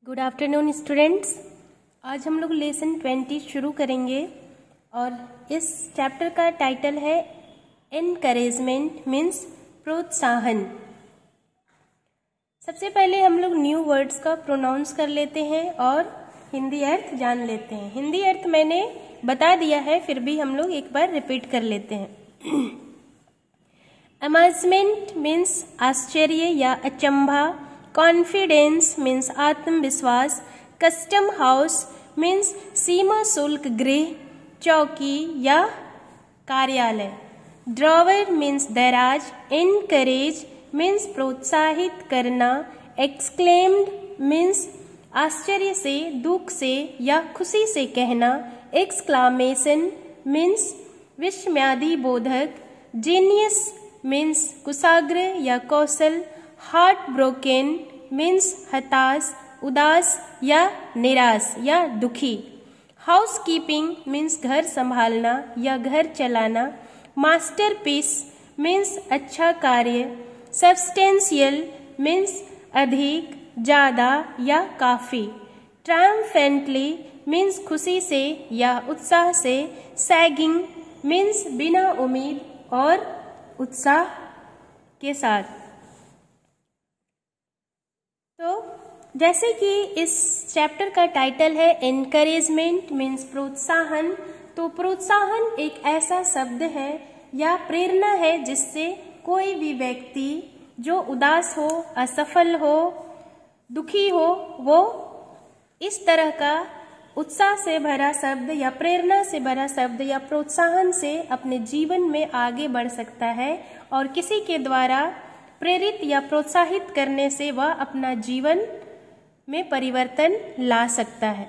Good afternoon students. आज हम लोग लेसन 20 शुरू करेंगे और इस चैप्टर का टाइटल है एनकरेजमेंट मीन्स प्रोत्साहन। सबसे पहले हम लोग न्यू वर्ड्स का प्रोनाउंस कर लेते हैं और हिंदी अर्थ जान लेते हैं। हिंदी अर्थ मैंने बता दिया है, फिर भी हम लोग एक बार रिपीट कर लेते हैं। अमेजमेंट मीन्स आश्चर्य या अचंभा, कॉन्फिडेंस मीन्स आत्मविश्वास, कस्टम हाउस मीन्स सीमा शुल्क गृह, चौकी या कार्यालय, ड्रॉवर मीन्स दराज, इनकरेज मीन्स प्रोत्साहित करना, एक्सक्लेम्ड मीन्स आश्चर्य से, दुख से या खुशी से कहना, एक्सक्लामेशन मीन्स विस्मयादि बोधक, जीनियस मीन्स कुशाग्र या कौशल, हार्ट ब्रोकन मीन्स हताश, उदास या निराश या दुखी, हाउस कीपिंग मीन्स घर संभालना या घर चलाना, मास्टरपीस मीन्स अच्छा कार्य, सब्सटेंशियल मीन्स अधिक, ज्यादा या काफी, ट्रायम्फेंटली मीन्स खुशी से या उत्साह से, सैगिंग मीन्स बिना उम्मीद और उत्साह के साथ। तो जैसे कि इस चैप्टर का टाइटल है एनकरेजमेंट मीन्स प्रोत्साहन, तो प्रोत्साहन एक ऐसा शब्द है या प्रेरणा है जिससे कोई भी व्यक्ति जो उदास हो, असफल हो, दुखी हो, वो इस तरह का उत्साह से भरा शब्द या प्रेरणा से भरा शब्द या प्रोत्साहन से अपने जीवन में आगे बढ़ सकता है और किसी के द्वारा प्रेरित या प्रोत्साहित करने से वह अपना जीवन में परिवर्तन ला सकता है।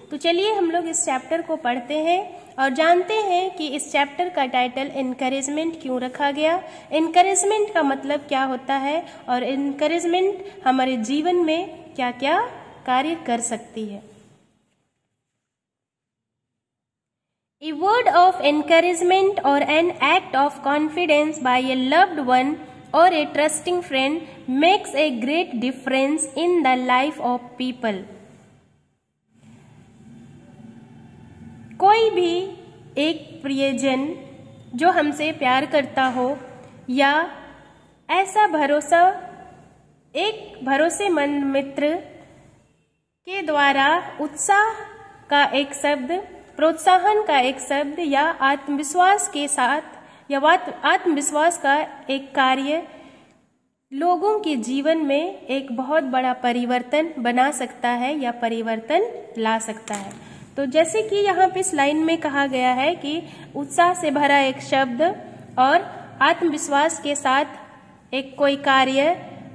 तो चलिए हम लोग इस चैप्टर को पढ़ते हैं और जानते हैं कि इस चैप्टर का टाइटल एनकरेजमेंट क्यों रखा गया, एनकरेजमेंट का मतलब क्या होता है और एनकरेजमेंट हमारे जीवन में क्या क्या कार्य कर सकती है। A word of encouragement or an act of confidence by a loved one or a trusting friend makes a great difference in the life of people. कोई भी एक प्रियजन जो हमसे प्यार करता हो या ऐसा एक भरोसेमंद मित्र के द्वारा उत्साह का एक शब्द, प्रोत्साहन का एक शब्द या आत्मविश्वास के साथ या आत्मविश्वास का एक कार्य लोगों के जीवन में एक बहुत बड़ा परिवर्तन बना सकता है या परिवर्तन ला सकता है। तो जैसे कि यहाँ पे इस लाइन में कहा गया है कि उत्साह से भरा एक शब्द और आत्मविश्वास के साथ एक कोई कार्य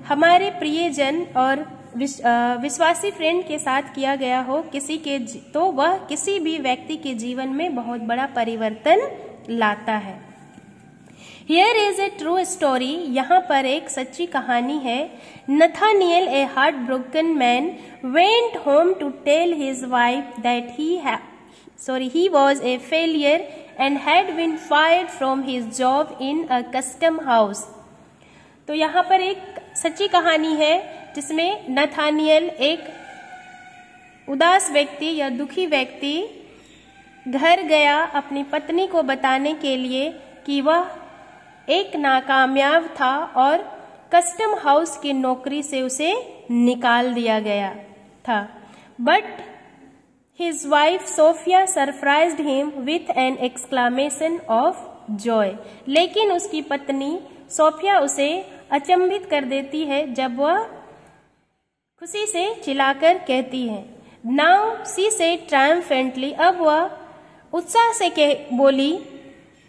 हमारे प्रियजन और विश्वासी फ्रेंड के साथ किया गया हो किसी के, तो वह किसी भी व्यक्ति के जीवन में बहुत बड़ा परिवर्तन लाता है। Here is a true story, यहाँ पर एक सच्ची कहानी है। Nathaniel, a heartbroken man, went home to tell his wife that he was a failure and had been fired from his job in a custom house. तो यहाँ पर एक सच्ची कहानी है जिसमें नथानियल, एक उदास व्यक्ति या दुखी व्यक्ति, घर गया अपनी पत्नी को बताने के लिए कि वह एक नाकामयाब था और कस्टम हाउस की नौकरी से उसे निकाल दिया गया था। But his wife Sophia surprised him with an exclamation of joy. लेकिन उसकी पत्नी सोफिया उसे अचंभित कर देती है जब वह खुशी से चिल्लाकर कहती है, नाउ सी सेड ट्रायम्फेंटली, अब वह उत्साह से बोली,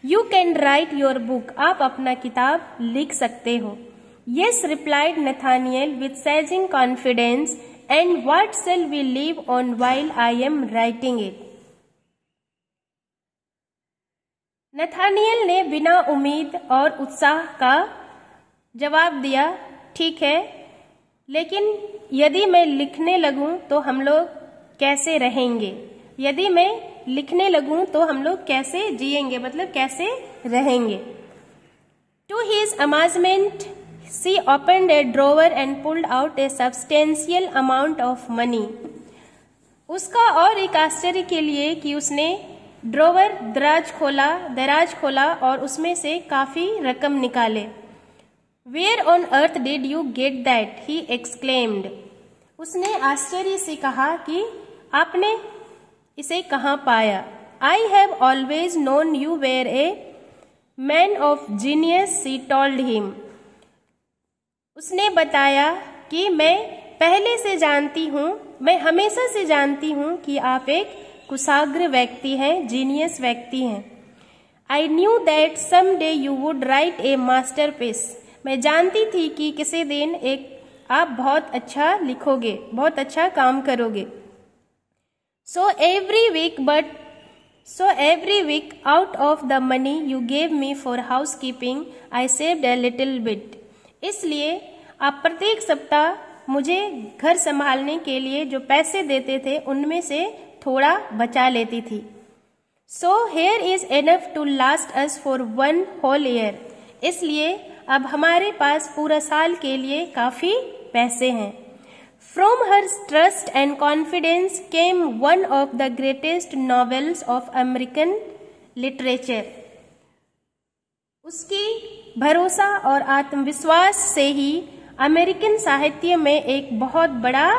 you can write your book, आप अपना किताब लिख सकते हो। Yes replied Nathaniel with sagging confidence, and what shall we live on while I am writing it. Nathaniel ने बिना उम्मीद और उत्साह का जवाब दिया, ठीक है, लेकिन यदि मैं लिखने लगूं तो हम लोग कैसे रहेंगे, यदि मैं लिखने लगूं तो हम लोग कैसे जिएंगे, मतलब कैसे रहेंगे। To his amazement She opened a drawer and pulled out a substantial amount of money. उसका और एक आश्चर्य के लिए कि उसने ड्रॉवर दराज खोला और उसमें से काफी रकम निकाले। Where on earth did you get that? He exclaimed. उसने आश्चर्य से कहा कि आपने इसे कहाँ पाया? I have always known you were a man of genius, she told him. उसने बताया कि मैं पहले से जानती हूँ, मैं हमेशा से जानती हूँ कि आप एक कुशाग्र व्यक्ति हैं, जीनियस व्यक्ति हैं। I knew that someday you would write a masterpiece. मैं जानती थी कि किसी दिन आप बहुत अच्छा लिखोगे, बहुत अच्छा काम करोगे। So every week out of the money you gave me for housekeeping, I saved a little bit. इसलिए आप प्रत्येक सप्ताह मुझे घर संभालने के लिए जो पैसे देते थे उनमें से थोड़ा बचा लेती थी। So here is enough to last us for 1 whole year. इसलिए अब हमारे पास पूरा साल के लिए काफी पैसे हैं। From her trust and confidence came one of the greatest novels of American literature. उसकी भरोसा और आत्मविश्वास से ही अमेरिकन साहित्य में एक बहुत बड़ा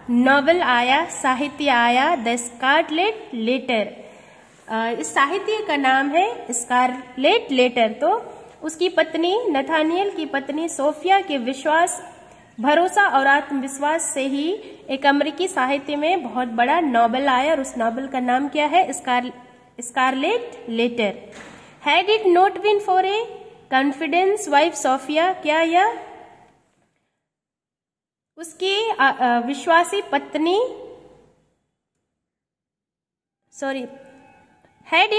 नॉवेल आया, साहित्य आया, द स्कारलेट लेटर। इस साहित्य का नाम है स्कारलेट लेटर। तो उसकी पत्नी नथानियल की पत्नी सोफिया के विश्वास, भरोसा और आत्मविश्वास से ही एक अमेरिकी साहित्य में बहुत बड़ा नॉवेल आया और उस नॉवेल का नाम क्या है? Scarlet letter. Had it not been for a confidence wife Sophia, क्या यह उसकी विश्वासी पत्नी had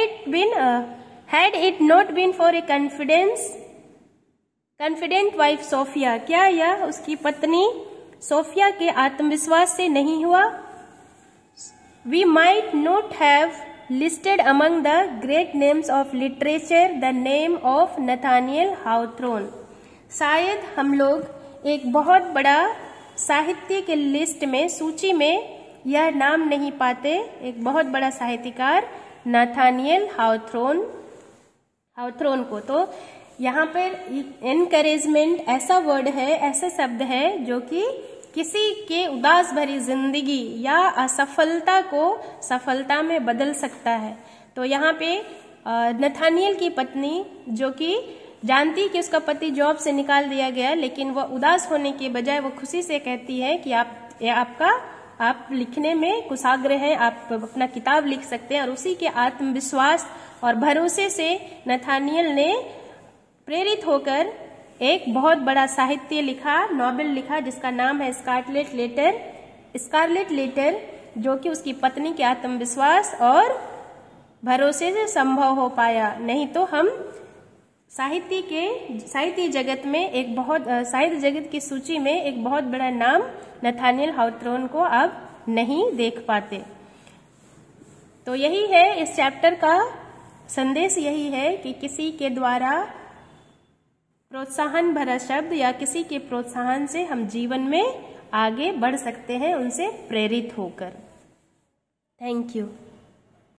it not been for a confident wife Sophia, क्या यह उसकी पत्नी सोफिया के आत्मविश्वास से नहीं हुआ? We might not have listed among the great names of literature the name of Nathaniel Hawthorne. शायद हम लोग एक बहुत बड़ा साहित्य के लिस्ट में, सूची में यह नाम नहीं पाते, एक बहुत बड़ा साहित्यकार नाथानियल हाउथ्रोन को। तो यहाँ पर एनकरेजमेंट ऐसा वर्ड है, ऐसा शब्द है जो कि किसी के उदास भरी जिंदगी या असफलता को सफलता में बदल सकता है। तो यहाँ पे नथानियल की पत्नी जो कि जानती कि उसका पति जॉब से निकाल दिया गया, लेकिन वह उदास होने के बजाय वो खुशी से कहती है कि आप लिखने में कुशाग्र हैं, आप अपना किताब लिख सकते हैं। और उसी के आत्मविश्वास और भरोसे से नथानियल ने प्रेरित होकर एक बहुत बड़ा साहित्य लिखा, नॉवेल लिखा, जिसका नाम है स्कारलेट लेटर, जो कि उसकी पत्नी के आत्मविश्वास और भरोसे से संभव हो पाया। नहीं तो हम साहित्य जगत में साहित्य जगत की सूची में एक बहुत बड़ा नाम नथानियल हाउथ्रोन को अब नहीं देख पाते। तो यही है इस चैप्टर का संदेश, यही है कि किसी के द्वारा प्रोत्साहन भरा शब्द या किसी के प्रोत्साहन से हम जीवन में आगे बढ़ सकते हैं, उनसे प्रेरित होकर। Thank you.